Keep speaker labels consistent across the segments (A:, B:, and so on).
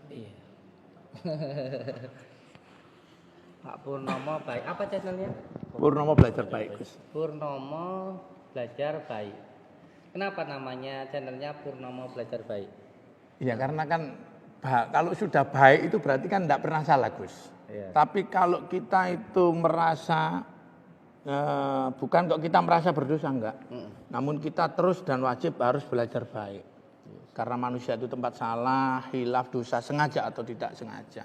A: Iya. Pak Purnomo baik. Apa channelnya?
B: Purnomo Belajar Baik, Gus.
A: Purnomo Belajar Baik. Kenapa namanya channelnya Purnomo Belajar Baik?
B: Ya karena kan kalau sudah baik itu berarti kan tidak pernah salah, Gus.
A: Iya.
B: Tapi kalau kita itu merasa bukan kok kita merasa berdosa enggak. Namun kita terus dan wajib harus belajar baik. Karena manusia itu tempat salah, hilaf, dosa, sengaja atau tidak sengaja.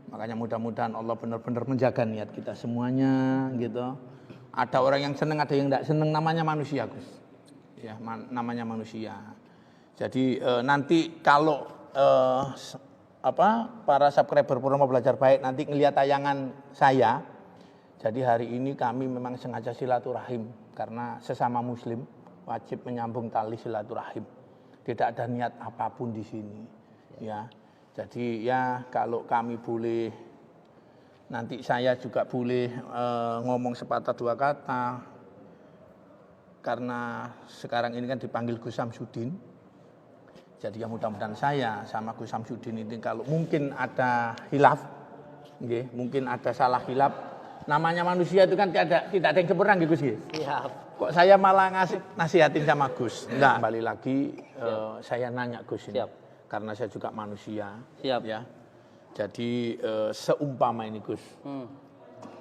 B: Makanya mudah-mudahan Allah benar-benar menjaga niat kita semuanya gitu. Ada orang yang senang, ada yang tidak senang, namanya manusia, Gus. Ya, namanya manusia. Jadi nanti kalau para subscriber Purnomo Belajar Baik nanti ngelihat tayangan saya. Jadi hari ini kami memang sengaja silaturahim karena sesama muslim wajib menyambung tali silaturahim. Tidak ada niat apapun di sini. Ya. Jadi ya kalau kami boleh, nanti saya juga boleh ngomong sepatah dua kata. Karena sekarang ini kan dipanggil Gus Samsudin. Jadi ya mudah-mudahan saya sama Gus Samsudin ini kalau mungkin ada hilaf, mungkin ada salah hilaf. Namanya manusia itu kan tidak ada yang sempurna gitu Gus.
A: Siap.
B: Kok saya malah nasihatin sama Gus. Enggak, kembali lagi saya nanya Gus ini.
A: Siap.
B: Karena saya juga manusia.
A: Siap.
B: Ya. Jadi seumpama ini Gus.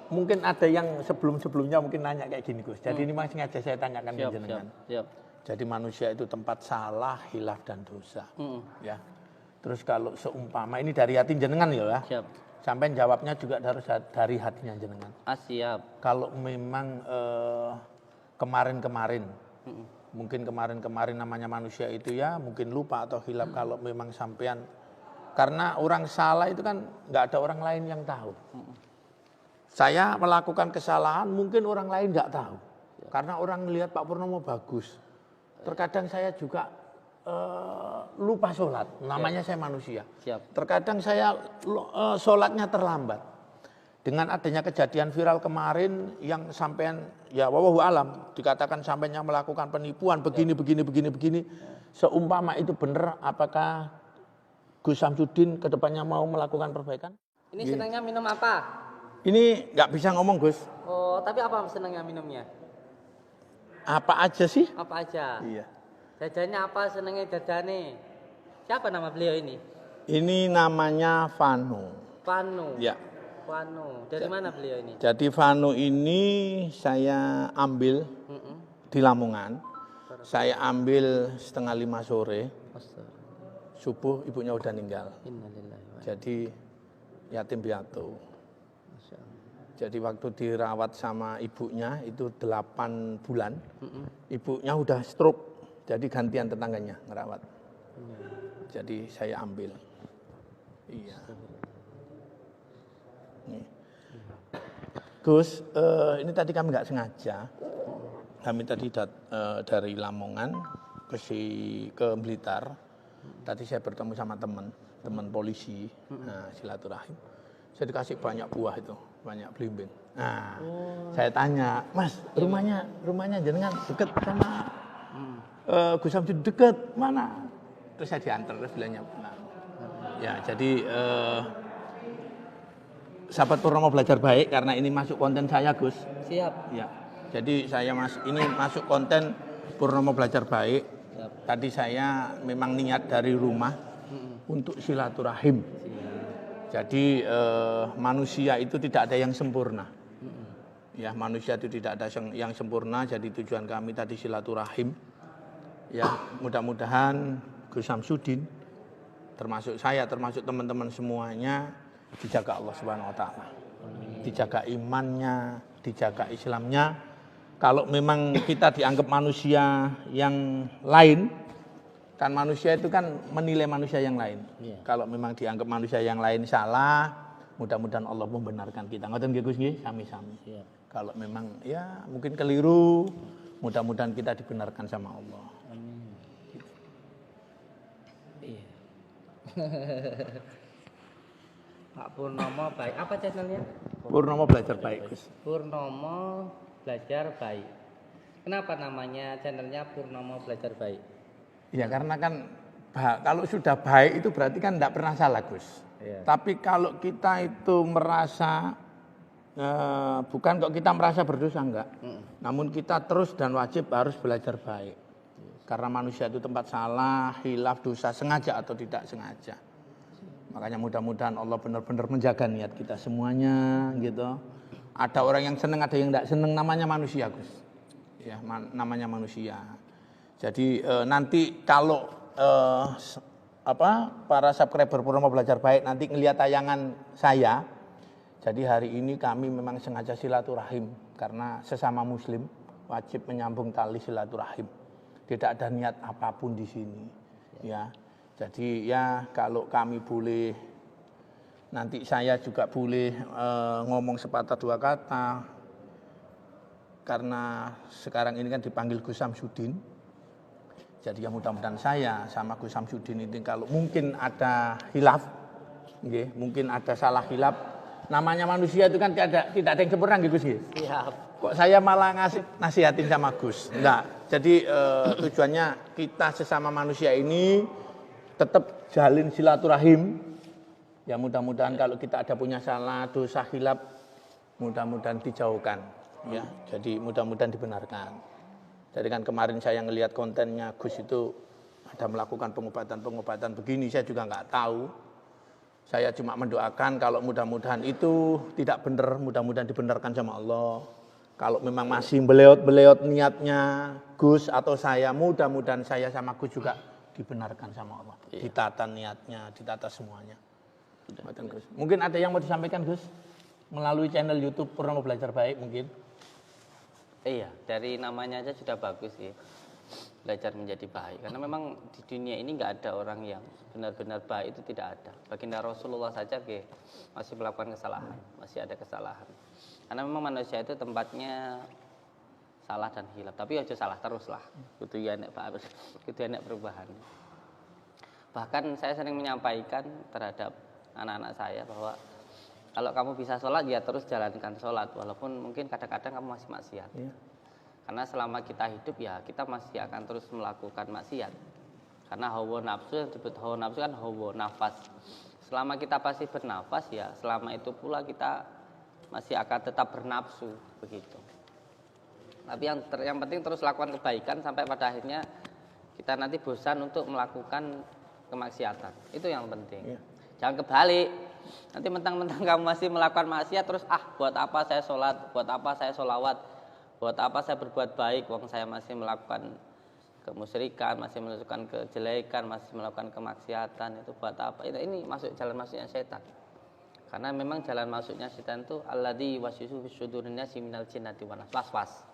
B: Mungkin ada yang sebelum-sebelumnya mungkin nanya kayak gini Gus. Jadi ini masih sengaja saya tanyakan ke jenengan.
A: Siap.
B: Jadi manusia itu tempat salah, hilaf dan dosa. Ya. Terus kalau seumpama ini dari hati jenengan ya.
A: Siap.
B: Sampai jawabnya juga harus dari hatinya jenengan.
A: Siap.
B: Kalau memang kemarin-kemarin mungkin kemarin namanya manusia itu ya mungkin lupa atau hilaf kalau memang sampean karena orang salah itu kan nggak ada orang lain yang tahu. Saya melakukan kesalahan mungkin orang lain nggak tahu karena orang melihat Pak Purnomo bagus. Terkadang saya juga lupa sholat, namanya saya manusia.
A: Siap.
B: Terkadang saya sholatnya terlambat. Dengan adanya kejadian viral kemarin yang sampean ya wallahu alam dikatakan sampeannya melakukan penipuan begini. Seumpama itu benar apakah Gus Samsudin kedepannya mau melakukan perbaikan?
A: Ini senangnya minum apa?
B: Ini nggak bisa ngomong Gus.
A: Oh, tapi apa senangnya minumnya?
B: Apa aja sih?
A: Apa aja?
B: Iya.
A: Jajannya apa senangnya jajane? Siapa nama beliau ini?
B: Ini namanya Vanu.
A: Vanu.
B: Ya.
A: Vanu. Dari mana beliau ini?
B: Jadi Vanu ini saya ambil di Lamongan. Saya ambil 4:30 sore. Subuh ibunya udah meninggal. Jadi yatim piatu. Jadi waktu dirawat sama ibunya itu 8 bulan. Ibunya udah stroke. Jadi gantian tetangganya ngerawat. Jadi saya ambil. Iya. Nih. Gus, ini tadi kami nggak sengaja. Kami tadi dari Lamongan ke Blitar. Tadi saya bertemu sama teman polisi, silaturahim. Saya dikasih banyak buah itu, banyak belimbing. Nah, saya tanya, Mas, rumahnya jenengan deket sama Gus Samsudin, deket mana? Terus saya diantar, terus bilangnya pulang. Ya, jadi sahabat Purnomo Belajar Baik karena ini masuk konten saya Gus.
A: Siap.
B: Ya. Jadi saya ini masuk konten Purnomo Belajar Baik. Siap. Tadi saya memang niat dari rumah untuk silaturahim. Jadi manusia itu tidak ada yang sempurna. Ya, manusia itu tidak ada yang sempurna. Jadi tujuan kami tadi silaturahim. Ya, mudah-mudahan Gus Samsudin termasuk saya, termasuk teman-teman semuanya dijaga Allah Subhanahu wa taala. Dijaga imannya, dijaga Islamnya. Kalau memang kita dianggap manusia yang lain, kan manusia itu kan menilai manusia yang lain. Yeah. Kalau memang dianggap manusia yang lain salah, mudah-mudahan Allah membenarkan kita. Ngoten nggih Gus nggih, sami-sami. Yeah. Kalau memang ya mungkin keliru, mudah-mudahan kita dibenarkan sama Allah. Amin.
A: Iya. Pak Purnomo Baik. Apa channelnya?
B: Purnomo Belajar Baik, Gus.
A: Purnomo Belajar Baik. Kenapa namanya channelnya Purnomo Belajar Baik?
B: Ya karena kan Kalau sudah baik itu berarti kan tidak pernah salah, Gus.
A: Iya.
B: Tapi kalau kita itu merasa bukan kok kita merasa berdosa enggak. Namun kita terus dan wajib harus belajar baik. Karena manusia itu tempat salah, hilaf, dosa, sengaja atau tidak sengaja. Makanya mudah-mudahan Allah benar-benar menjaga niat kita semuanya gitu. Ada orang yang senang, ada yang tidak senang, namanya manusia, Gus. Ya, namanya manusia. Jadi nanti kalau para subscriber Purnomo Belajar Baik nanti ngelihat tayangan saya. Jadi hari ini kami memang sengaja silaturahim karena sesama muslim wajib menyambung tali silaturahim. Tidak ada niat apapun di sini. Ya. Jadi ya kalau kami boleh, nanti saya juga boleh ngomong sepatah dua kata. Karena sekarang ini kan dipanggil Gus Samsudin. Jadi ya mudah-mudahan saya sama Gus Samsudin ini kalau mungkin ada hilaf, mungkin ada salah hilaf. Namanya manusia itu kan tidak ada yang sempurna gitu sih.
A: Siap.
B: Kok saya malah nasihatin sama Gus. Enggak. Jadi tujuannya kita sesama manusia ini tetap jalin silaturahim. Ya mudah-mudahan kalau kita ada punya salah, dosa, hilaf, mudah-mudahan dijauhkan. Ya, jadi mudah-mudahan dibenarkan. Jadi kan kemarin saya ngelihat kontennya Gus itu ada melakukan pengobatan begini, saya juga nggak tahu. Saya cuma mendoakan kalau mudah-mudahan itu tidak benar, mudah-mudahan dibenarkan sama Allah. Kalau memang masih beleot-beleot niatnya Gus atau saya, mudah-mudahan saya sama Gus juga dibenarkan sama Allah. Ditata niatnya, ditata semuanya. Gus. Mungkin ada yang mau disampaikan Gus? Melalui channel YouTube Purnomo Belajar Baik mungkin?
A: Iya, dari namanya aja sudah bagus sih. Belajar menjadi baik. Karena memang di dunia ini nggak ada orang yang benar-benar baik, itu tidak ada. Baginda Rasulullah saja masih melakukan kesalahan, masih ada kesalahan. Karena memang manusia itu tempatnya salah dan hilaf. Tapi aja salah terus lah. Kudu ya nek perubahan. Bahkan saya sering menyampaikan terhadap anak-anak saya bahwa kalau kamu bisa sholat ya terus jalankan sholat, walaupun mungkin kadang-kadang kamu masih maksiat. Iya. Karena selama kita hidup ya kita masih akan terus melakukan maksiat. Karena hawa nafsu, yang disebut hawa nafsu kan hawa nafas. Selama kita pasti bernafas ya selama itu pula kita masih akan tetap bernafsu begitu. Tapi yang penting terus lakukan kebaikan sampai pada akhirnya kita nanti bosan untuk melakukan kemaksiatan. Itu yang penting. Iya. Jangan kebalik. Nanti mentang-mentang kamu masih melakukan maksiat terus buat apa saya sholat, buat apa saya sholawat, buat apa saya berbuat baik, wong saya masih melakukan kemusyrikan, masih melakukan kejelekan, masih melakukan kemaksiatan, itu buat apa? Ini masuk jalan masuknya setan. Karena memang jalan masuknya setan itu alladzi waswisu fi sudurin nasi minal jinnati wan nas. Was-was.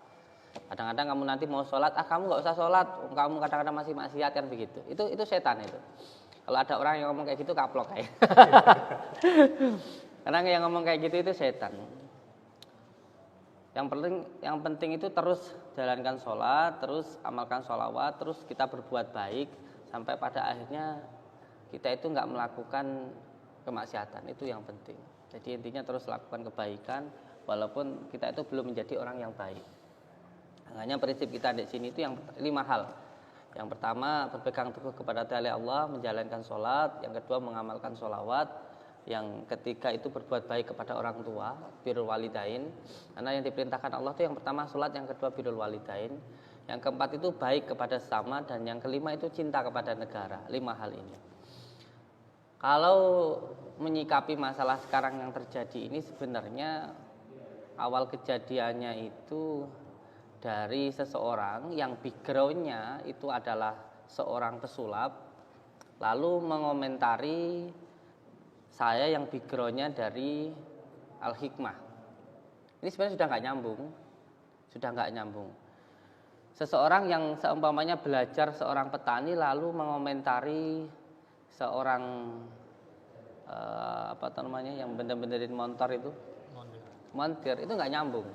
A: Kadang-kadang kamu nanti mau sholat, kamu nggak usah sholat, kamu kadang-kadang masih maksiat kan begitu. Itu setan itu. Kalau ada orang yang ngomong kayak gitu kaplok kayak. Karena yang ngomong kayak gitu itu setan. Yang penting itu terus jalankan sholat, terus amalkan sholawat, terus kita berbuat baik sampai pada akhirnya kita itu nggak melakukan kemaksiatan. Itu yang penting. Jadi intinya terus lakukan kebaikan walaupun kita itu belum menjadi orang yang baik. Hanya prinsip kita di sini itu yang 5 hal. Yang pertama berpegang teguh kepada dalil Allah, menjalankan sholat. Yang kedua mengamalkan sholawat. Yang ketiga itu berbuat baik kepada orang tua, birrul walidain. Karena yang diperintahkan Allah itu yang pertama sholat, yang kedua birrul walidain. Yang keempat itu baik kepada sesama, dan yang kelima itu cinta kepada negara. 5 hal ini. Kalau menyikapi masalah sekarang yang terjadi ini sebenarnya awal kejadiannya itu dari seseorang yang backgroundnya itu adalah seorang pesulap, lalu mengomentari saya yang backgroundnya dari Al-Hikmah. Ini sebenarnya sudah nggak nyambung. Seseorang yang seumpamanya belajar seorang petani lalu mengomentari seorang yang bener-benerin motor itu, montir itu nggak nyambung.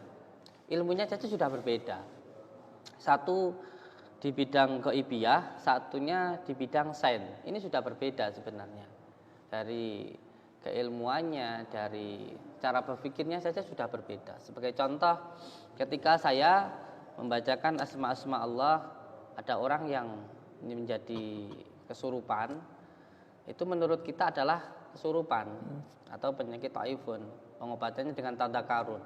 A: Ilmunya saja sudah berbeda. Satu di bidang ghaibiyah, satunya di bidang sains. Ini sudah berbeda sebenarnya. Dari keilmuannya, dari cara berpikirnya saja sudah berbeda. Sebagai contoh, ketika saya membacakan asma-asma Allah, ada orang yang menjadi kesurupan, itu menurut kita adalah kesurupan atau penyakit taifun. Pengobatannya dengan tadzakarun,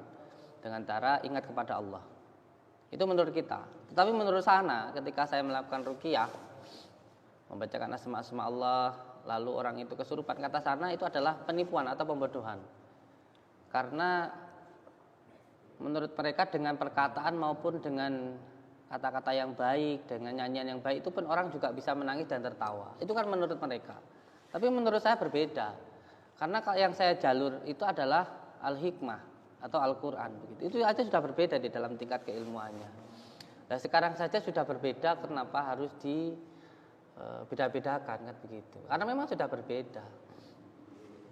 A: dengan cara ingat kepada Allah. Itu menurut kita. Tetapi menurut sana, ketika saya melakukan ruqyah, membacakan asma-asma Allah, lalu orang itu kesurupan, kata sana itu adalah penipuan atau pembodohan. Karena menurut mereka dengan perkataan maupun dengan kata-kata yang baik, dengan nyanyian yang baik, itu pun orang juga bisa menangis dan tertawa. Itu kan menurut mereka. Tapi menurut saya berbeda. Karena yang saya jalur itu adalah al-hikmah atau Al-Quran. Itu aja sudah berbeda di dalam tingkat keilmuannya. Nah sekarang saja sudah berbeda, kenapa harus beda-bedakan kan begitu? Karena memang sudah berbeda.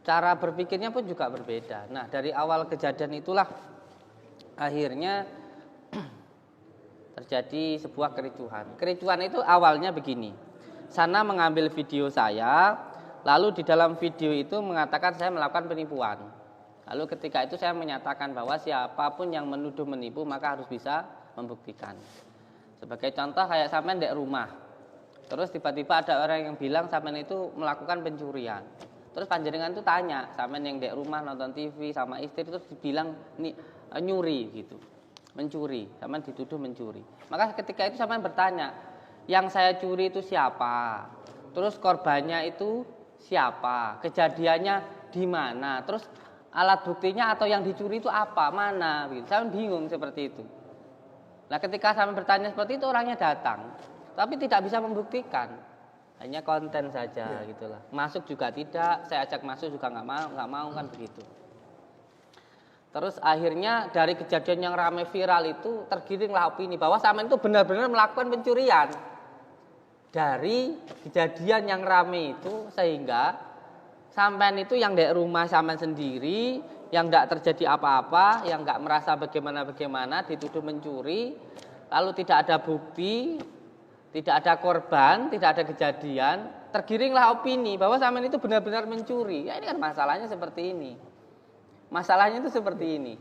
A: Cara berpikirnya pun juga berbeda. Nah dari awal kejadian itulah akhirnya terjadi sebuah kericuhan. Kericuhan itu awalnya begini. Sana mengambil video saya, lalu di dalam video itu mengatakan saya melakukan penipuan. Lalu ketika itu saya menyatakan bahwa siapapun yang menuduh menipu maka harus bisa membuktikan. Sebagai contoh kayak sampean di rumah. Terus tiba-tiba ada orang yang bilang sampean itu melakukan pencurian. Terus panjenengan itu tanya, sampean yang di rumah nonton TV sama istri terus dibilang nyuri gitu. Mencuri, sampean dituduh mencuri. Maka ketika itu sampean bertanya, yang saya curi itu siapa? Terus korbannya itu siapa? Kejadiannya di mana? Terus alat buktinya atau yang dicuri itu apa? Mana? Gitu. Saya bingung seperti itu. Nah ketika saya bertanya seperti itu orangnya datang, tapi tidak bisa membuktikan, hanya konten saja gitulah. Masuk juga tidak, saya ajak masuk juga nggak mau kan begitu. Terus akhirnya dari kejadian yang ramai viral itu tergiringlah opini bahwa sampean itu benar-benar melakukan pencurian. Dari kejadian yang ramai itu sehingga sampean itu yang di rumah sampean sendiri, yang tidak terjadi apa-apa, yang nggak merasa bagaimana-bagaimana, dituduh mencuri, lalu tidak ada bukti, tidak ada korban, tidak ada kejadian, tergiringlah opini bahwa sampean itu benar-benar mencuri. Ya ini kan masalahnya seperti ini. Masalahnya itu seperti ini.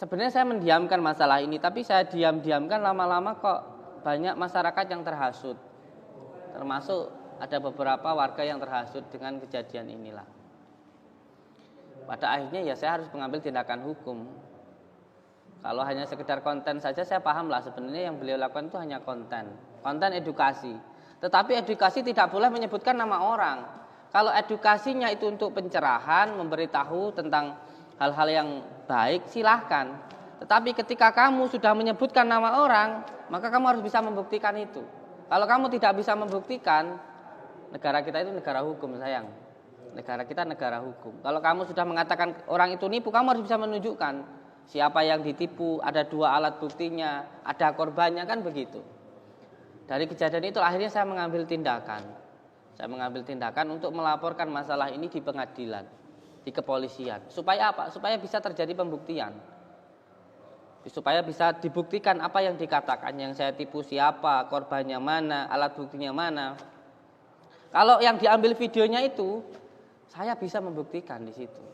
A: Sebenarnya saya mendiamkan masalah ini, tapi saya diamkan lama-lama kok banyak masyarakat yang terhasut. Termasuk ada beberapa warga yang terhasut dengan kejadian inilah. Pada akhirnya ya saya harus mengambil tindakan hukum. Kalau hanya sekedar konten saja saya paham lah sebenarnya yang beliau lakukan itu hanya konten edukasi. Tetapi edukasi tidak boleh menyebutkan nama orang. Kalau edukasinya itu untuk pencerahan, memberitahu tentang hal-hal yang baik, silahkan. Tetapi ketika kamu sudah menyebutkan nama orang, maka kamu harus bisa membuktikan itu. Kalau kamu tidak bisa membuktikan, negara kita itu negara hukum sayang. Negara kita negara hukum. Kalau kamu sudah mengatakan orang itu nipu, kamu harus bisa menunjukkan siapa yang ditipu, ada 2 alat buktinya, ada korbannya kan begitu. Dari kejadian itu akhirnya saya mengambil tindakan. Saya mengambil tindakan untuk melaporkan masalah ini di pengadilan, di kepolisian. Supaya apa? Supaya bisa terjadi pembuktian. Supaya bisa dibuktikan apa yang dikatakan, yang saya tipu siapa, korbannya mana, alat buktinya mana. Kalau yang diambil videonya itu, saya bisa membuktikan di situ.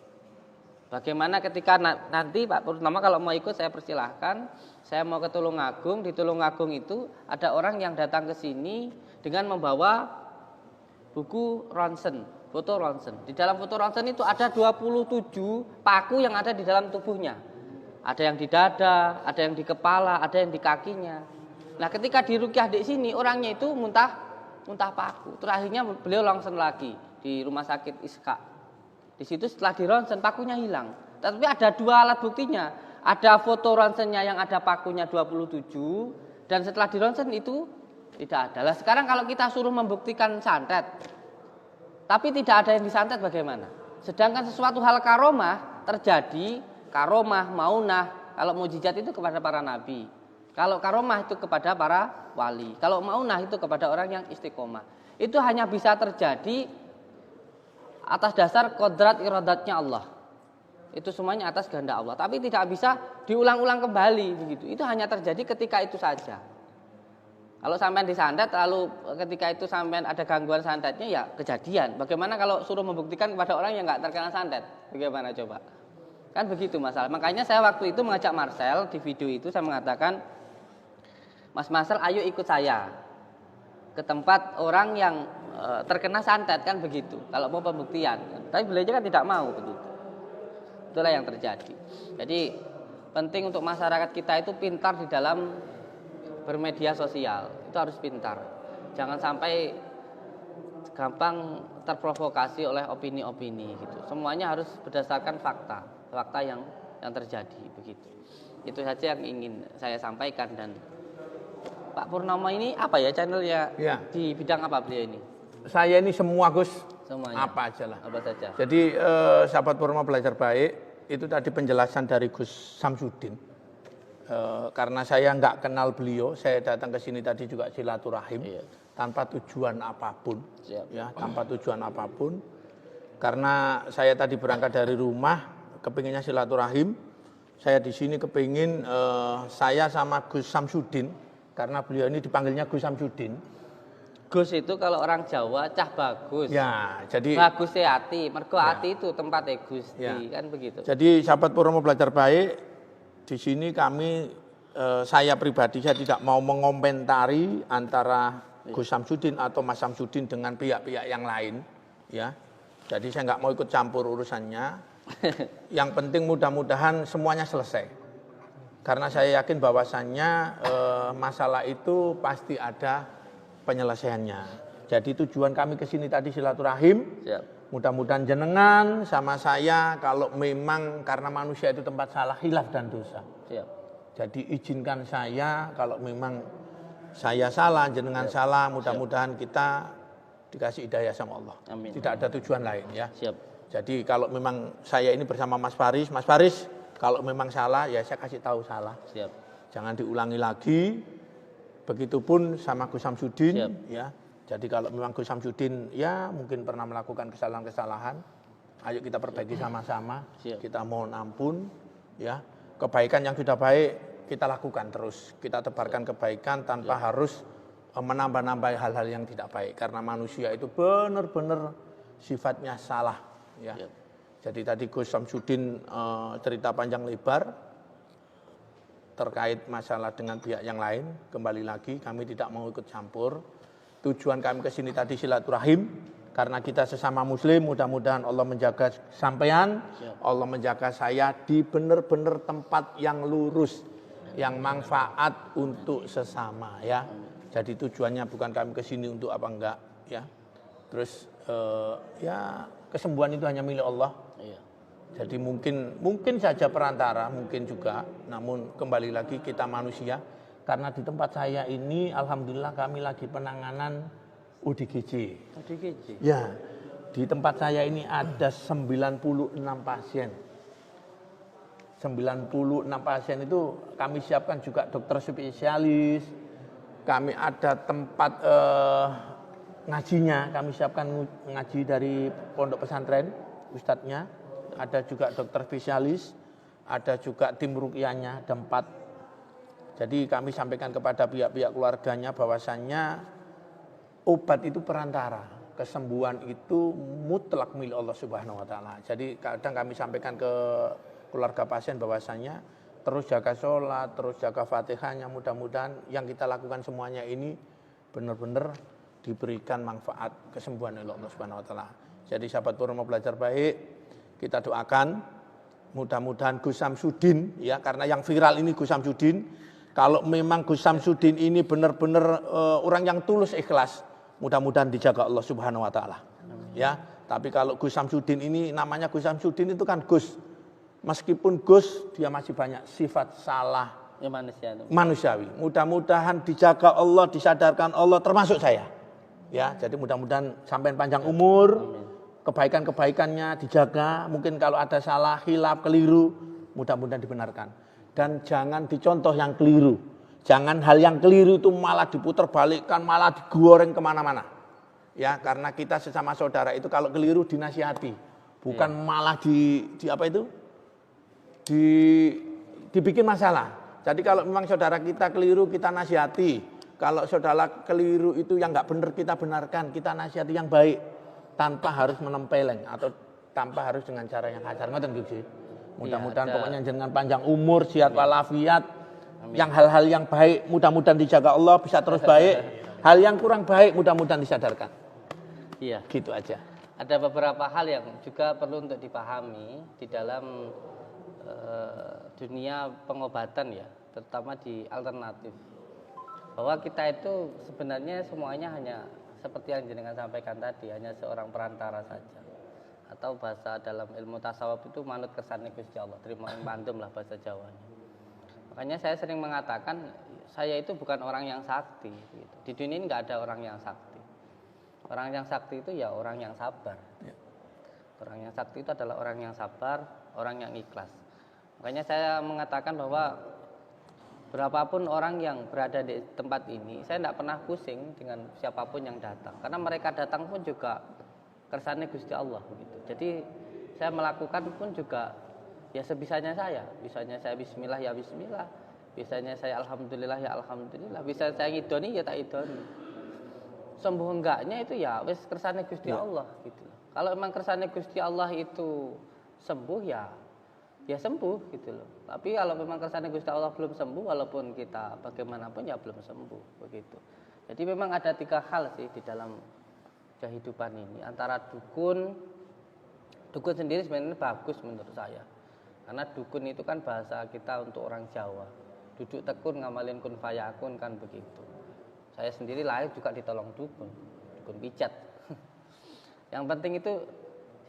A: Bagaimana ketika nanti Pak Purnama kalau mau ikut saya persilahkan. Saya mau ke Tulungagung, di Tulungagung itu ada orang yang datang ke sini dengan membawa buku ronsen, foto ronsen. Di dalam foto ronsen itu ada 27 paku yang ada di dalam tubuhnya. Ada yang di dada, ada yang di kepala, ada yang di kakinya. Nah, ketika diruqyah di sini orangnya itu muntah paku. Terus akhirnya beliau ronsen lagi di rumah sakit Iska. Di situ setelah di ronsen pakunya hilang. Tapi ada 2 alat buktinya. Ada foto ronsennya yang ada pakunya 27 dan setelah di ronsen itu tidak ada. Lah sekarang kalau kita suruh membuktikan santet, tapi tidak ada yang disantet bagaimana? Sedangkan sesuatu hal karomah terjadi, karomah, maunah, kalau mukjizat itu kepada para nabi. Kalau karomah itu kepada para wali. Kalau maunah itu kepada orang yang istiqomah. Itu hanya bisa terjadi atas dasar kodrat iradatnya Allah. Itu semuanya atas kehendak Allah. Tapi tidak bisa diulang-ulang kembali begitu. Itu hanya terjadi ketika itu saja. Kalau sampean disantet lalu ketika itu sampean ada gangguan santetnya ya kejadian. Bagaimana kalau suruh membuktikan kepada orang yang enggak terkena santet? Bagaimana coba? Kan begitu masalah. Makanya saya waktu itu mengajak Marcel di video itu saya mengatakan, Mas Marcel ayo ikut saya. ke tempat orang yang terkena santet kan begitu. Kalau mau pembuktian, tapi beliau kan tidak mau begitu. Itulah yang terjadi. Jadi penting untuk masyarakat kita itu pintar di dalam bermedia sosial. Itu harus pintar. Jangan sampai gampang terprovokasi oleh opini-opini gitu. Semuanya harus berdasarkan fakta yang terjadi begitu. Itu saja yang ingin saya sampaikan. Dan Pak Purnomo ini apa ya channelnya?
B: Ya.
A: Di bidang apa beliau ini?
B: Saya ini semua Gus,
A: Semuanya.
B: apa aja lah.
A: Apa saja?
B: Jadi sahabat Purnomo Belajar Baik, itu tadi penjelasan dari Gus Samsudin. Karena saya nggak kenal beliau, saya datang ke sini tadi juga silaturahim, tanpa tujuan apapun. Ya, tanpa tujuan apapun. Karena saya tadi berangkat dari rumah, kepinginnya silaturahim. Saya di sini kepingin saya sama Gus Samsudin, karena beliau ini dipanggilnya Gus Samsudin.
A: Gus itu kalau orang Jawa cah bagus.
B: Ya, jadi
A: bagus hati, mergo hati itu tempatnya Gusti, kan begitu.
B: Jadi sahabat Purnomo Belajar Baik, di sini kami saya pribadi saya tidak mau mengomentari antara Gus Samsudin atau Mas Samsudin dengan pihak-pihak yang lain, ya. Jadi saya nggak mau ikut campur urusannya. Yang penting mudah-mudahan semuanya selesai. Karena saya yakin bahwasannya masalah itu pasti ada penyelesaiannya. Jadi tujuan kami ke sini tadi silaturahim. Mudah-mudahan jenengan sama saya kalau memang karena manusia itu tempat salah, hilaf dan dosa. Jadi izinkan saya kalau memang saya salah, jenengan salah, mudah-mudahan kita dikasih hidayah sama Allah.
A: Amin.
B: Tidak ada tujuan lain ya.
A: Siap.
B: Jadi kalau memang saya ini bersama Mas Faris kalau memang salah ya saya kasih tahu salah.
A: Siap.
B: Jangan diulangi lagi. Begitupun sama Gus Samsudin, ya. Jadi kalau memang Gus Samsudin ya mungkin pernah melakukan kesalahan-kesalahan, ayo kita perbaiki sama-sama. Kita mohon ampun, ya. Kebaikan yang sudah baik kita lakukan terus. Kita tebarkan kebaikan tanpa harus menambah-nambah hal-hal yang tidak baik. Karena manusia itu benar-benar sifatnya salah, ya. Jadi tadi Gus Samsudin cerita panjang lebar terkait masalah dengan pihak yang lain. Kembali lagi kami tidak mau ikut campur. Tujuan kami ke sini tadi silaturahim, karena kita sesama muslim. Mudah-mudahan Allah menjaga sampean, Allah menjaga saya di benar-benar tempat yang lurus, yang manfaat untuk sesama, ya. Jadi tujuannya bukan kami ke sini untuk apa enggak, ya. Terus ya kesembuhan itu hanya milik Allah. Jadi mungkin saja perantara, mungkin juga, namun kembali lagi kita manusia. Karena di tempat saya ini, alhamdulillah kami lagi penanganan ODGJ. Ya, di tempat saya ini ada 96 pasien. 96 pasien itu kami siapkan juga dokter spesialis. Kami ada tempat ngajinya, kami siapkan ngaji dari pondok pesantren, ustadznya. Ada juga dokter spesialis, ada juga tim ruqyahnya, ada 4. Jadi kami sampaikan kepada pihak-pihak keluarganya bahwasannya obat itu perantara, kesembuhan itu mutlak milik Allah Subhanahu wa taala. Jadi kadang kami sampaikan ke keluarga pasien bahwasannya terus jaga sholat, terus jaga Fatihahnya, mudah-mudahan yang kita lakukan semuanya ini benar-benar diberikan manfaat kesembuhan oleh Allah Subhanahu wa taala. Jadi sahabat Purnomo Belajar Baik, kita doakan mudah-mudahan Gus Samsudin, ya, karena yang viral ini Gus Samsudin. Kalau memang Gus Samsudin ini benar-benar orang yang tulus ikhlas, mudah-mudahan dijaga Allah Subhanahu wa taala. Ya, tapi kalau Gus Samsudin ini namanya Gus Samsudin itu kan Gus. Meskipun Gus dia masih banyak sifat salah manusiawi. Mudah-mudahan dijaga Allah, disadarkan Allah, termasuk saya. Ya, jadi mudah-mudahan sampai panjang umur. Kebaikan-kebaikannya dijaga, mungkin kalau ada salah, khilaf, keliru, mudah-mudahan dibenarkan. Dan jangan dicontoh yang keliru. Jangan hal yang keliru itu malah diputar balikkan, malah digoreng kemana-mana. Ya, karena kita sesama saudara itu kalau keliru dinasihati. Bukan malah dibikin masalah. Jadi kalau memang saudara kita keliru, kita nasihati. Kalau saudara keliru itu yang nggak benar, kita benarkan, kita nasihati yang baik. Tanpa harus menempeleng atau tanpa harus dengan cara yang kasar. Ngoten nggih. Mudah-mudahan pokoknya dengan panjang umur, sehat walafiat, yang hal-hal yang baik mudah-mudahan dijaga Allah bisa terus baik. hal yang kurang baik mudah-mudahan disadarkan.
A: Iya.
B: Gitu aja.
A: Ada beberapa hal yang juga perlu untuk dipahami di dalam dunia pengobatan ya, terutama di alternatif. Bahwa kita itu sebenarnya semuanya hanya seperti yang jenengan sampaikan tadi, hanya seorang perantara saja. Atau bahasa dalam ilmu tasawuf itu manut kersane Gusti Allah, terima mandum lah bahasa Jawanya. Makanya saya sering mengatakan saya itu bukan orang yang sakti gitu. Di dunia ini nggak ada orang yang sakti. Orang yang sakti itu ya orang yang sabar. Orang yang sakti itu adalah orang yang sabar, orang yang ikhlas. Makanya saya mengatakan bahwa berapapun orang yang berada di tempat ini, saya tidak pernah pusing dengan siapapun yang datang. Karena mereka datang pun juga kersane Gusti Allah begitu. Jadi saya melakukan pun juga ya sebisanya saya. Bisanya saya bismillah ya bismillah. Bisanya saya alhamdulillah ya alhamdulillah. Bisa saya ngidoni ya tak idoni. Sembuh enggaknya itu ya wis kersane Gusti Allah gitu. Kalau memang kersane Gusti Allah itu sembuh ya sembuh gitu loh. Tapi kalau memang kersane Gusti Allah belum sembuh, walaupun kita bagaimanapun ya belum sembuh begitu. Jadi memang ada 3 hal sih di dalam kehidupan ini. Antara dukun sendiri sebenarnya bagus menurut saya. Karena dukun itu kan bahasa kita untuk orang Jawa. Duduk tekun ngamalin kun fayakun kan begitu. Saya sendiri lahir juga ditolong dukun pijat. Yang penting itu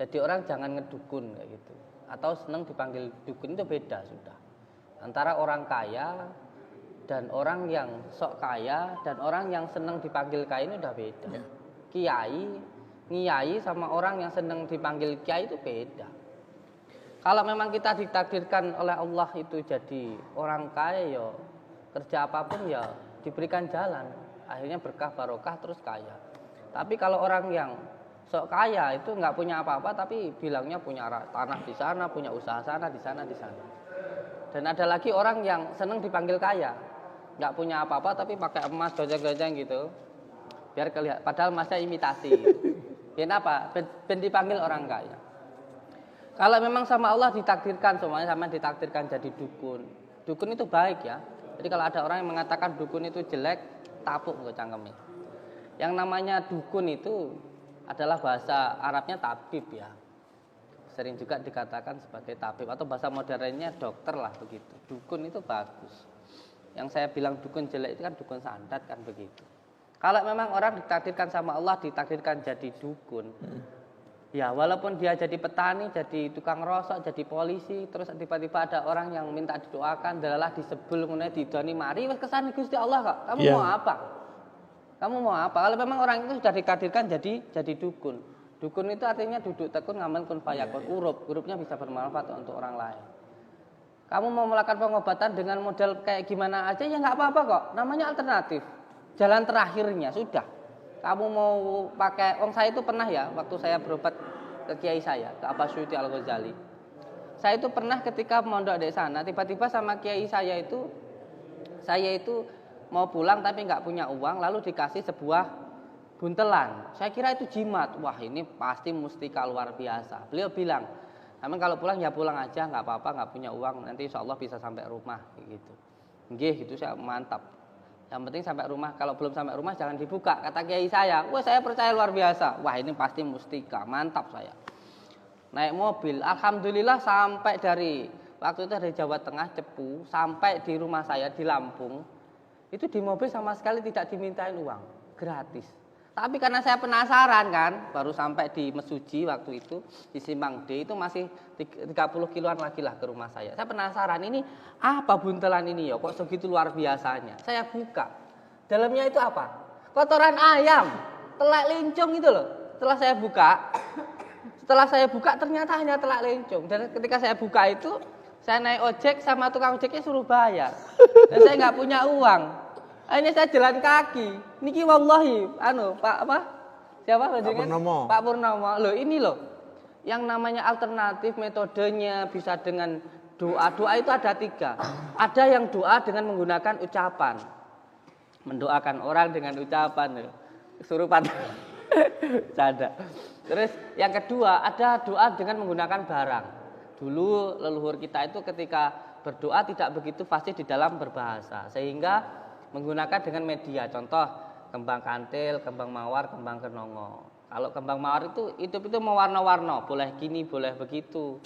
A: jadi orang jangan ngedukun kayak gitu. Atau senang dipanggil dukun itu beda sudah. Antara orang kaya dan orang yang sok kaya dan orang yang senang dipanggil kaya ini udah beda. Ngiyai sama orang yang senang dipanggil kiai itu beda. Kalau memang kita ditakdirkan oleh Allah itu jadi orang kaya ya kerja apapun ya diberikan jalan. Akhirnya berkah barokah terus kaya. Tapi kalau orang yang sok kaya itu nggak punya apa-apa tapi bilangnya punya tanah di sana, punya usaha sana, di sana. Dan ada lagi orang yang senang dipanggil kaya, nggak punya apa-apa tapi pakai emas gojeng-gojeng gitu, biar kelihatan. Padahal emasnya imitasi. Kenapa? Ben dipanggil orang kaya. Kalau memang sama Allah ditakdirkan semuanya sama ditakdirkan jadi dukun. Dukun itu baik ya. Jadi kalau ada orang yang mengatakan dukun itu jelek, tapuk ke cangkemnya. Yang namanya dukun itu adalah bahasa Arabnya tabib ya. Sering juga dikatakan sebagai tabib atau bahasa modernnya dokter lah begitu. Dukun itu bagus. Yang saya bilang dukun jelek itu kan dukun santet kan begitu. Kalau memang orang ditakdirkan sama Allah ditakdirkan jadi dukun. Ya walaupun dia jadi petani, jadi tukang rosok, jadi polisi, terus tiba-tiba ada orang yang minta didoakan, dalalah disebul kemudian didoni mari wis kesane Gusti Allah kok. Kamu mau apa? Kamu mau apa? Kalau memang orang itu sudah ditakdirkan jadi dukun. Dukun itu artinya duduk tekun ngamal kun fayakun, hurufnya bisa bermanfaat untuk orang lain. Kamu mau melakukan pengobatan dengan model kayak gimana aja ya nggak apa-apa kok. Namanya alternatif. Jalan terakhirnya sudah. Kamu mau pakai, saya itu pernah ya, waktu saya berobat ke kiai saya, ke Abbas Suyuti Al-Ghazali. Saya itu pernah ketika mondok di sana, tiba-tiba sama kiai saya itu mau pulang tapi nggak punya uang, lalu dikasih sebuah buntelan. Saya kira itu jimat, wah ini pasti mustika luar biasa. Beliau bilang, namun kalau pulang ya pulang aja, nggak apa-apa, nggak punya uang, nanti insya Allah bisa sampai rumah, gitu. Nggih, gitu saya mantap. Yang penting sampai rumah, kalau belum sampai rumah jangan dibuka. Kata kiai saya, wah saya percaya luar biasa. Wah ini pasti mustika, mantap saya. Naik mobil, alhamdulillah sampai dari, waktu itu dari Jawa Tengah, Cepu, sampai di rumah saya di Lampung. Itu di mobil sama sekali tidak dimintain uang, gratis. Tapi karena saya penasaran kan, baru sampai di Mesuji waktu itu, di Simpang D, itu masih 30 kiloan lagi lah ke rumah saya. Saya penasaran, ini apa buntelan ini ya, kok segitu luar biasanya. Saya buka, dalamnya itu apa? Kotoran ayam, telak lencong itu loh. Setelah saya buka ternyata hanya telak lencong. Dan ketika saya buka itu, saya naik ojek sama tukang ojeknya suruh bayar. Dan saya nggak punya uang. Akhirnya saya jalan kaki. Niki wallahi, Pak apa? Siapa? Pak Purnomo. Loh ini loh. Yang namanya alternatif metodenya bisa dengan doa. Doa itu ada 3. Ada yang doa dengan menggunakan ucapan. Mendoakan orang dengan ucapan. Kesurupan. Canda. Terus yang kedua ada doa dengan menggunakan barang. Dulu leluhur kita itu ketika berdoa tidak begitu fasih di dalam berbahasa. Sehingga menggunakan dengan media, contoh kembang kantil, kembang mawar, kembang kenongo. Kalau kembang mawar itu hidup itu mewarna-warna, boleh gini, boleh begitu.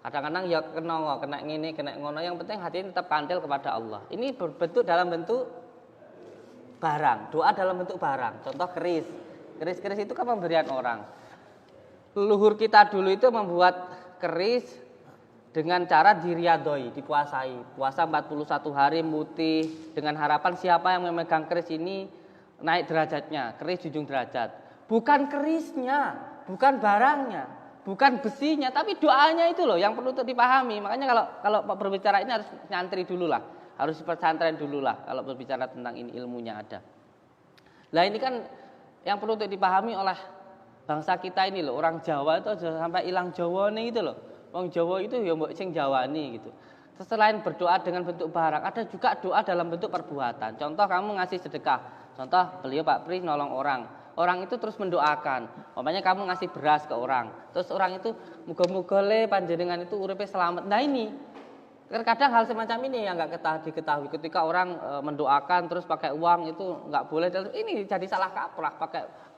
A: Kadang-kadang ya kenongo, kena ngini, kena ngono. Yang penting hatinya tetap kantil kepada Allah. Ini berbentuk dalam bentuk barang, doa dalam bentuk barang. Contoh keris. Keris-keris itu kan pemberian orang. Leluhur kita dulu itu membuat keris dengan cara diriadoi, dipuasai. Puasa 41 hari mutih dengan harapan siapa yang memegang keris ini naik derajatnya, keris junjung derajat. Bukan kerisnya, bukan barangnya, bukan besinya, tapi doanya itu loh yang perlu untuk dipahami. Makanya kalau berbicara ini harus nyantri dulu lah, harus pesantren dulu lah kalau berbicara tentang ini ilmunya ada. Nah ini kan yang perlu untuk dipahami oleh bangsa kita ini loh, orang Jawa itu sampai hilang Jawa nih gitu loh. Wong Jawa itu ya mbok sing Jawani gitu. Selain berdoa dengan bentuk barang, ada juga doa dalam bentuk perbuatan. Contoh kamu ngasih sedekah. Contoh beliau Pak Pri nolong orang. Orang itu terus mendoakan. Umpamanya kamu ngasih beras ke orang. Terus orang itu muga-muga le panjenengan itu uripe selamat. Nah ini terkadang hal semacam ini yang enggak diketahui. Ketika orang mendoakan terus pakai uang itu enggak boleh. Ini jadi salah kaprah.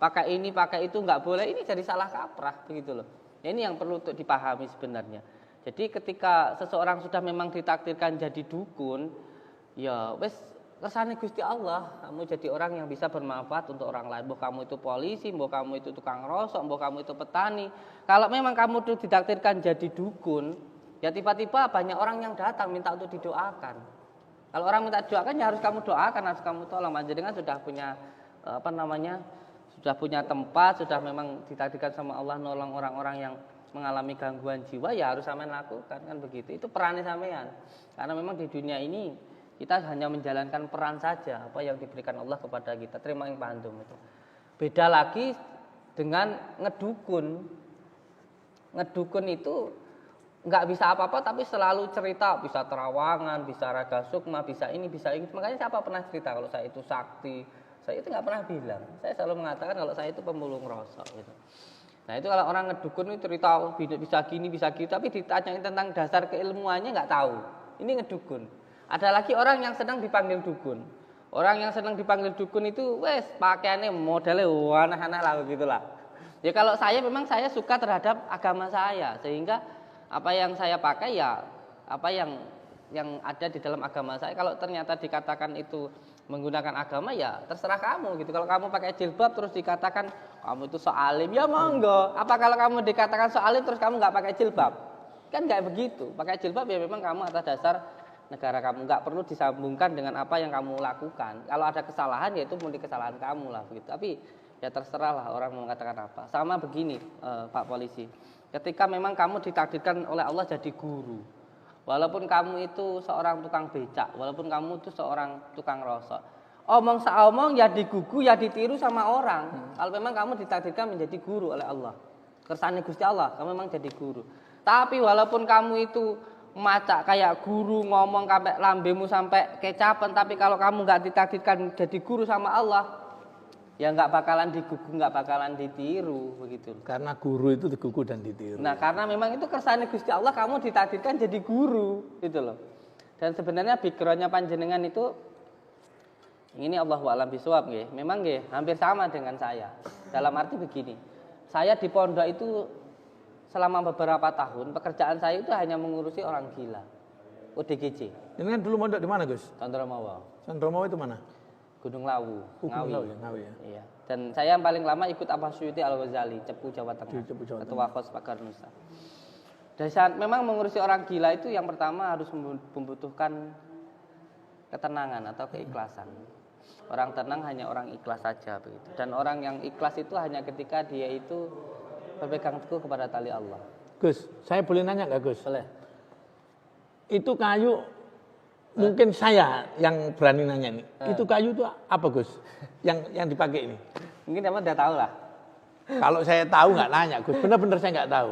A: Pakai ini, pakai itu enggak boleh. Ini jadi salah kaprah begitu loh. Ya, ini yang perlu untuk dipahami sebenarnya. Jadi ketika seseorang sudah memang ditakdirkan jadi dukun, ya wes kersane Gusti Allah, kamu jadi orang yang bisa bermanfaat untuk orang lain. Mbah kamu itu polisi, mbah kamu itu tukang rosok, mbah kamu itu petani. Kalau memang kamu itu ditakdirkan jadi dukun, ya tiba-tiba banyak orang yang datang minta untuk didoakan. Kalau orang minta doakan ya harus kamu doakan, harus kamu tolong. Panjenengan sudah punya sudah punya tempat, sudah memang ditakdirkan sama Allah nolong orang-orang yang mengalami gangguan jiwa, ya harus sampean lakukan kan begitu. Itu perannya sampean. Karena memang di dunia ini kita hanya menjalankan peran saja apa yang diberikan Allah kepada kita. Terima yang pandum itu. Beda lagi dengan ngedukun. Ngedukun itu nggak bisa apa-apa tapi selalu cerita, bisa terawangan, bisa raga sukma, bisa ini, bisa ini. Makanya siapa pernah cerita kalau saya itu sakti? Saya itu nggak pernah bilang. Saya selalu mengatakan kalau saya itu pemulung rosok gitu. Nah itu kalau orang ngedukun itu cerita bisa gini, bisa gitu, tapi ditanyain tentang dasar keilmuannya nggak tahu. Ini ngedukun. Ada lagi orang yang sedang dipanggil dukun. Orang yang sedang dipanggil dukun itu, wes pakaiannya modelnya aneh-aneh lah begitulah. Ya kalau saya memang saya suka terhadap agama saya, sehingga apa yang saya pakai ya apa yang ada di dalam agama saya. Kalau ternyata dikatakan itu menggunakan agama ya terserah kamu gitu. Kalau kamu pakai jilbab terus dikatakan kamu itu sok alim, ya monggo. Apa kalau kamu dikatakan sok alim terus kamu nggak pakai jilbab? Kan nggak begitu. Pakai jilbab ya memang kamu atas dasar negara kamu, nggak perlu disambungkan dengan apa yang kamu lakukan. Kalau ada kesalahan ya itu murni kesalahan kamu lah begitu. Tapi ya terserah lah orang mau mengatakan apa. Sama begini Pak Polisi. Ketika memang kamu ditakdirkan oleh Allah jadi guru. Walaupun kamu itu seorang tukang becak, walaupun kamu itu seorang tukang rosok, omong saomong ya digugu ya ditiru sama orang. Kalau memang kamu ditakdirkan menjadi guru oleh Allah, kersane Gusti Allah, kamu memang jadi guru. Tapi walaupun kamu itu macak kayak guru, ngomong sampai lambemu sampai kecapen, tapi kalau kamu nggak ditakdirkan jadi guru sama Allah, ya nggak bakalan digugu, nggak bakalan ditiru begitu.
B: Karena guru itu digugu dan ditiru.
A: Nah karena memang itu kersane Gusti Allah, kamu ditakdirkan jadi guru gitu loh. Dan sebenarnya backgroundnya panjenengan itu ini Allahu a'lam bishawab nggih. Memang nggih hampir sama dengan saya. Dalam arti begini, saya di pondok itu selama beberapa tahun pekerjaan saya itu hanya mengurusi orang gila. ODGJ.
B: Ini kan dulu mondok di mana, Gus?
A: Candromawa.
B: Candromawa itu mana?
A: Gunung Lawu, Ngawi.
B: Ngawi ya.
A: Iya. Dan saya yang paling lama ikut Abah Suyuti Al-Ghazali, Cepu Jawa Tengah.
B: Cepu, Jawa
A: Ketua Khos Pagar Nusa. Dan saat memang mengurusi orang gila itu yang pertama harus membutuhkan ketenangan atau keikhlasan. Orang tenang hanya orang ikhlas saja begitu. Dan orang yang ikhlas itu hanya ketika dia itu berpegang teguh kepada tali Allah.
B: Gus, saya boleh nanya nggak Gus?
A: Boleh.
B: Itu kayu mungkin saya yang berani nanya nih. Itu kayu itu apa Gus? Yang dipakai ini?
A: Mungkin teman udah tahu lah.
B: Kalau saya tahu nggak nanya Gus. Benar-benar saya nggak tahu.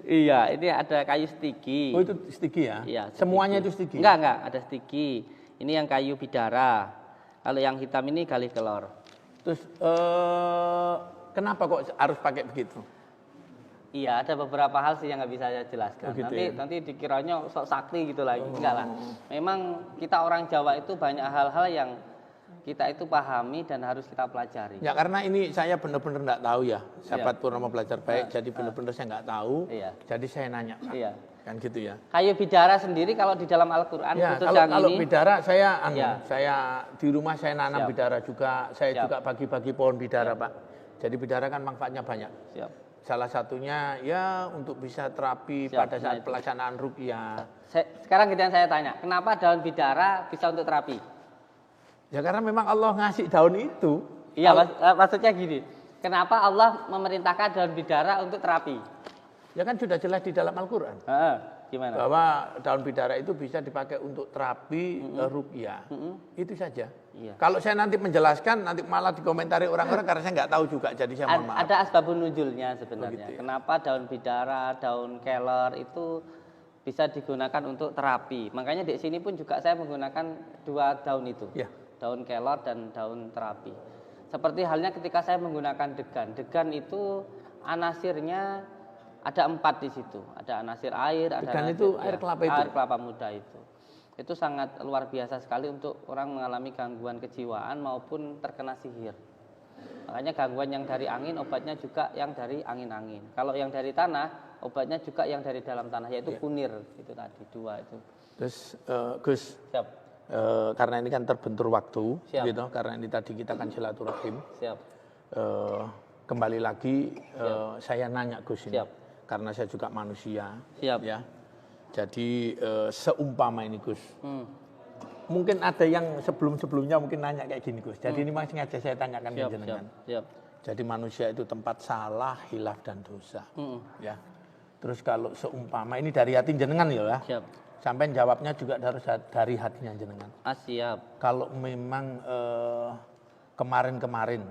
A: Iya, ini ada kayu stigi.
B: Oh itu stigi ya?
A: Iya.
B: Semuanya itu stigi?
A: Enggak, ada stigi. Ini yang kayu bidara. Kalau yang hitam ini galih kelor.
B: Terus kenapa kok harus pakai begitu?
A: Iya, ada beberapa hal sih yang nggak bisa saya jelaskan.
B: Oh, gitu ya?
A: Nanti dikiranya sok sakti gitu lagi. Enggak lah. Memang kita orang Jawa itu banyak hal-hal yang kita itu pahami dan harus kita pelajari.
B: Ya karena ini saya benar-benar nggak tahu ya, sahabat Purnomo Belajar Baik. Jadi benar-benar saya nggak tahu.
A: Iya.
B: Jadi saya nanya, Pak.
A: Iya.
B: Kan gitu ya.
A: Kayu bidara sendiri kalau di dalam Al-Quran
B: Ya,
A: khusus
B: kalau,
A: yang
B: kalau
A: ini.
B: bidara saya,
A: Ya.
B: saya di rumah saya nanam
A: Siap.
B: bidara juga. Saya
A: Siap.
B: juga bagi-bagi pohon bidara, Pak. Jadi bidara kan manfaatnya banyak.
A: Siap.
B: Salah satunya ya untuk bisa terapi
A: Siap,
B: pada
A: nah
B: saat
A: itu.
B: pelaksanaan ruqyah.
A: Sekarang yang saya tanya, kenapa daun bidara bisa untuk terapi?
B: Ya karena memang Allah ngasih daun itu.
A: Iya, maksudnya gini. Kenapa Allah memerintahkan daun bidara untuk terapi?
B: Ya kan sudah jelas di dalam Al-Quran.
A: Gimana?
B: Bahwa daun bidara itu bisa dipakai untuk terapi ruqyah. Itu saja.
A: Iya.
B: Kalau saya nanti menjelaskan, nanti malah dikomentari orang-orang karena saya nggak tahu juga. Jadi saya mohon maaf.
A: Ada asbabun nuzulnya sebenarnya.
B: Oh, gitu ya.
A: Kenapa daun bidara, daun kelor itu bisa digunakan untuk terapi. Makanya di sini pun juga saya menggunakan 2 daun itu.
B: Ya.
A: Daun kelor dan daun terapi. Seperti halnya ketika saya menggunakan degan. Degan itu anasirnya ada 4 di situ. Ada anasir air, ada
B: Degan
A: anasir,
B: itu air kelapa itu?
A: Air kelapa muda itu. Itu sangat luar biasa sekali untuk orang mengalami gangguan kejiwaan maupun terkena sihir. Makanya gangguan yang dari angin, obatnya juga yang dari angin-angin. Kalau yang dari tanah, obatnya juga yang dari dalam tanah, yaitu kunir. Itu tadi 2 itu.
B: Terus Gus,
A: Siap.
B: karena ini kan terbentur waktu,
A: Siap.
B: gitu. Karena ini tadi kita kan silaturahim.
A: Siap.
B: Kembali lagi saya nanya Gus ini,
A: Siap.
B: karena saya juga manusia.
A: Siap.
B: Ya. Jadi seumpama ini Gus, mungkin ada yang sebelum-sebelumnya mungkin nanya kayak gini Gus. Jadi ini masih sengaja saya tanyakan ke jenengan.
A: Siap.
B: Jadi manusia itu tempat salah, hilaf dan dosa. Ya. Terus kalau seumpama ini dari hati jenengan ya.
A: Siap.
B: Sampai jawabnya juga dari hatinya jenengan.
A: Siap.
B: Kalau memang kemarin-kemarin,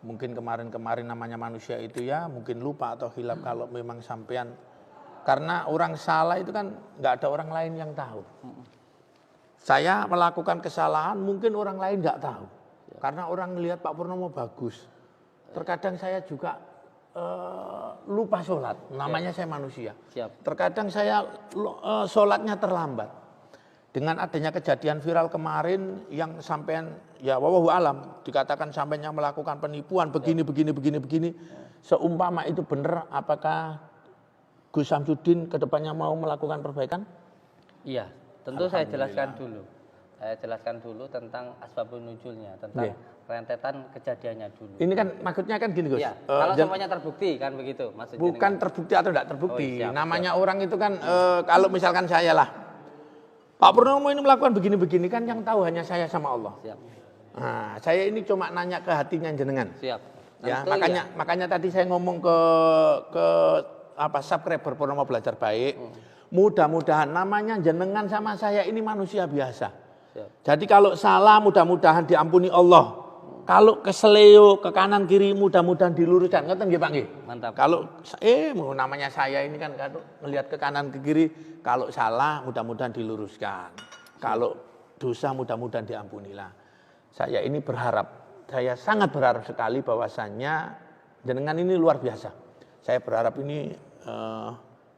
B: mungkin kemarin-kemarin namanya manusia itu ya mungkin lupa atau hilaf kalau memang sampean, karena orang salah itu kan nggak ada orang lain yang tahu. Saya melakukan kesalahan mungkin orang lain nggak tahu, karena orang melihat Pak Purnomo bagus. Terkadang saya juga lupa sholat, namanya saya manusia.
A: Siap.
B: Terkadang saya sholatnya terlambat. Dengan adanya kejadian viral kemarin yang sampean ya wallahu alam dikatakan sampeannya melakukan penipuan begini. Seumpama itu benar, apakah Gus Samsudin kedepannya mau melakukan perbaikan?
A: Iya, tentu saya jelaskan dulu. Saya jelaskan dulu tentang asbabun nuzulnya, tentang rentetan kejadiannya dulu.
B: Ini kan maksudnya kan gini Gus.
A: Iya, kalau semuanya terbukti kan begitu maksudnya.
B: Bukan terbukti atau tidak terbukti.
A: Siap,
B: namanya orang itu kan kalau misalkan saya lah, Pak Purnomo ini melakukan begini-begini kan yang tahu hanya saya sama Allah.
A: Siap.
B: Nah, saya ini cuma nanya ke hatinya jenengan.
A: Siap.
B: Ya,
A: Tentu
B: makanya tadi saya ngomong ke subscriber Purnomo Belajar Baik. Mudah-mudahan namanya jenengan sama saya ini manusia biasa.
A: Siap.
B: Jadi kalau salah mudah-mudahan diampuni Allah. Kalau keseleo ke kanan kiri mudah-mudahan diluruskan. Ngoten nggih Pak nggih?
A: Mantap.
B: Kalau namanya saya ini kan melihat ke kanan ke kiri, kalau salah mudah-mudahan diluruskan. Kalau dosa mudah-mudahan diampunilah. Saya ini berharap, saya sangat berharap sekali bahwasannya jenengan ini luar biasa. Saya berharap ini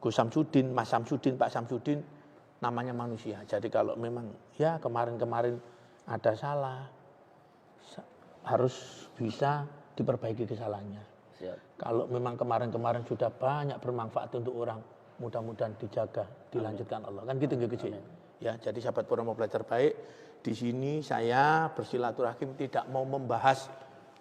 B: Gus Samsudin, Mas Samsudin, Pak Samsudin namanya manusia. Jadi kalau memang ya kemarin-kemarin ada salah, harus bisa diperbaiki kesalahannya.
A: Siap.
B: Kalau memang kemarin-kemarin sudah banyak bermanfaat untuk orang, mudah-mudahan dijaga, dilanjutkan Allah. Kan gitu nggih Gus. Ya, jadi sahabat Purnomo Belajar Baik, di sini saya bersilaturahim tidak mau membahas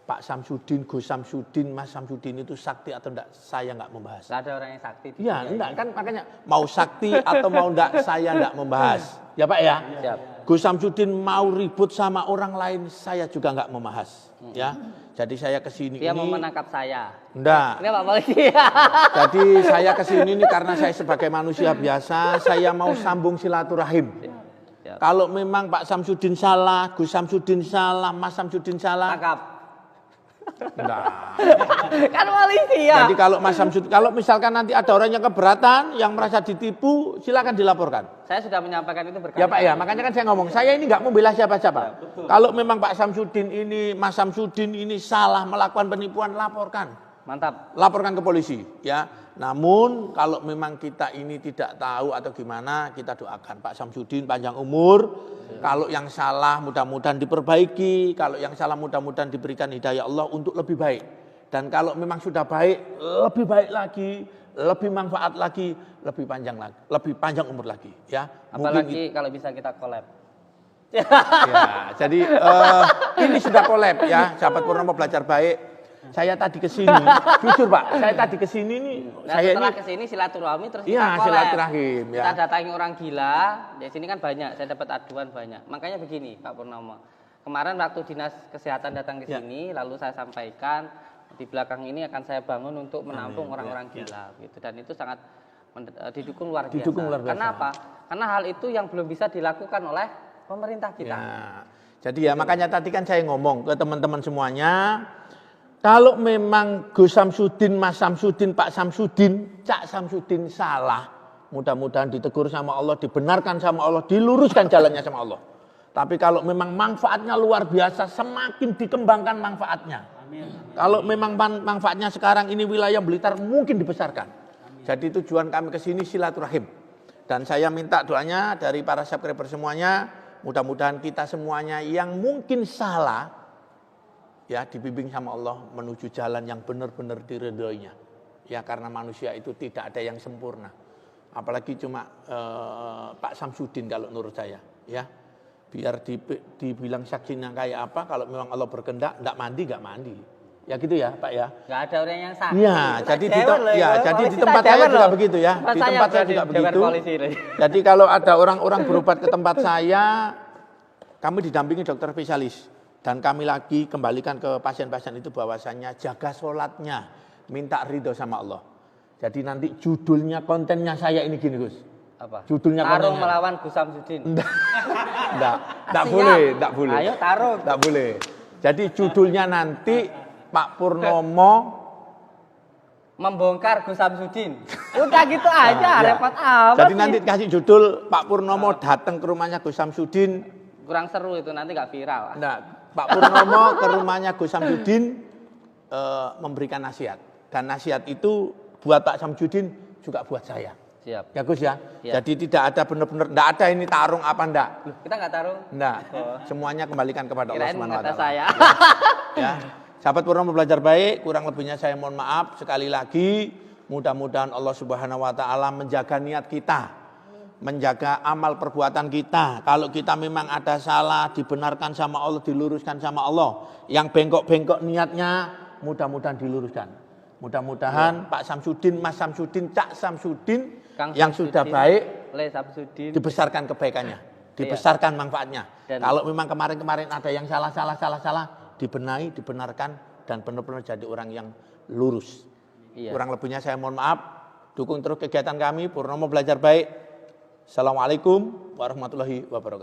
B: Pak Samsudin, Gus Samsudin, Mas Samsudin itu sakti atau enggak, saya enggak membahas.
A: Nggak ada orang yang sakti.
B: Ya, enggak kan makanya mau sakti atau mau enggak saya enggak membahas. Ya Pak ya.
A: Siap.
B: Gus Samsudin mau ribut sama orang lain, saya juga enggak membahas. Ya. Jadi saya kesini
A: Dia
B: ini.
A: mau menangkap saya.
B: Enggak.
A: Ini Pak Polisi.
B: Jadi saya kesini ini karena saya sebagai manusia biasa, saya mau sambung silaturahim.
A: Siap.
B: Kalau memang Pak Samsudin salah, Gus Samsudin salah, Mas Samsudin salah.
A: Tangkap.
B: Enggak.
A: Kan polisi ya.
B: Jadi kalau Mas Samsudin, kalau misalkan nanti ada orang yang keberatan, yang merasa ditipu, silakan dilaporkan.
A: Saya sudah menyampaikan itu berkali-kali.
B: Ya Pak ya, makanya kan saya ngomong, saya ini nggak membela siapa-siapa. Kalau memang Pak Samsudin ini, Mas Samsudin ini salah melakukan penipuan, laporkan.
A: Mantap.
B: Laporkan ke polisi ya. Namun kalau memang kita ini tidak tahu atau gimana, kita doakan Pak Samsudin panjang umur. Kalau yang salah mudah-mudahan diperbaiki, kalau yang salah mudah-mudahan diberikan hidayah Allah untuk lebih baik. Dan kalau memang sudah baik, lebih baik lagi, lebih manfaat lagi, lebih panjang umur lagi ya.
A: Apalagi kalau bisa kita collab.
B: Ya, jadi ini sudah collab ya, sahabat Purnomo Belajar Baik. Saya tadi ke sini, jujur Pak, saya tadi ke sini nih.
A: Nah, setelah ke sini silaturahmi terus kita collab.
B: Silaturahim ya.
A: Kita datangi orang gila, di sini kan banyak, saya dapat aduan banyak. Makanya begini Pak Purnomo. Kemarin waktu Dinas Kesehatan datang ke sini, lalu saya sampaikan di belakang ini akan saya bangun untuk menampung orang-orang gila gitu. Dan itu sangat didukung luar biasa. Karena apa? Karena hal itu yang belum bisa dilakukan oleh pemerintah kita.
B: Ya. Jadi ya makanya tadi kan saya ngomong ke teman-teman semuanya, kalau memang Gus Samsudin, Mas Samsudin, Pak Samsudin, Cak Samsudin salah, mudah-mudahan ditegur sama Allah, dibenarkan sama Allah, diluruskan jalannya sama Allah. Tapi kalau memang manfaatnya luar biasa, semakin dikembangkan manfaatnya. Amin. Kalau memang manfaatnya sekarang ini wilayah Blitar mungkin dibesarkan. Amin. Jadi tujuan kami ke sini silaturahim. Dan saya minta doanya dari para subscriber semuanya, mudah-mudahan kita semuanya yang mungkin salah, ya dibimbing sama Allah menuju jalan yang benar-benar diridhoinya. Ya karena manusia itu tidak ada yang sempurna. Apalagi cuma Pak Samsudin kalau menurut saya, ya. Biar dibilang saksinya kayak apa, kalau memang Allah berkehendak enggak mandi, enggak mandi. Ya gitu ya, Pak ya.
A: Enggak ada orang yang saksi.
B: Iya, jadi di tempat saya juga begitu ya. Di tempat saya juga begitu. Jadi kalau ada orang-orang berobat ke tempat saya, kami didampingi dokter spesialis. Dan kami lagi kembalikan ke pasien-pasien itu bahwasannya jaga sholatnya, minta ridho sama Allah. Jadi nanti judulnya, kontennya saya ini gini Gus.
A: Apa?
B: Judulnya
A: tarung
B: kontennya.
A: Melawan Gus Samsudin.
B: Enggak boleh.
A: Ayo tarung.
B: Enggak boleh. Jadi judulnya nanti Pak Purnomo
A: membongkar Gus Samsudin. Udah gitu aja, repot amat.
B: Jadi nanti kasih judul Pak Purnomo datang ke rumahnya Gus Samsudin.
A: Kurang seru itu, nanti nggak viral.
B: Nah, Pak Purnomo ke rumahnya Gus Samsudin memberikan nasihat. Dan nasihat itu buat Pak Samsudin juga buat saya.
A: Siap.
B: Ya Gus ya.
A: Ya.
B: Jadi tidak ada benar-benar, tidak ada ini tarung apa enggak.
A: Loh, kita nggak tarung?
B: Enggak. Semuanya kembalikan kepada Allah Subhanahu wa taala.
A: Saya.
B: Ya. Sahabat Purnomo Belajar Baik, kurang lebihnya saya mohon maaf sekali lagi. Mudah-mudahan Allah Subhanahu wa taala menjaga niat kita, menjaga amal perbuatan kita. Kalau kita memang ada salah, dibenarkan sama Allah, diluruskan sama Allah. Yang bengkok-bengkok niatnya, mudah-mudahan diluruskan. Mudah-mudahan Pak Samsudin, Mas Samsudin, Cak Samsudin
A: Kang
B: yang
A: Samsudin,
B: sudah baik,
A: Le Samsudin,
B: dibesarkan kebaikannya, dibesarkan manfaatnya. Kalau memang kemarin-kemarin ada yang salah, dibenahi, dibenarkan, dan benar-benar jadi orang yang lurus. Iya. Kurang lebihnya saya mohon maaf. Dukung terus kegiatan kami Purnomo Belajar Baik. Assalamualaikum warahmatullahi wabarakatuh.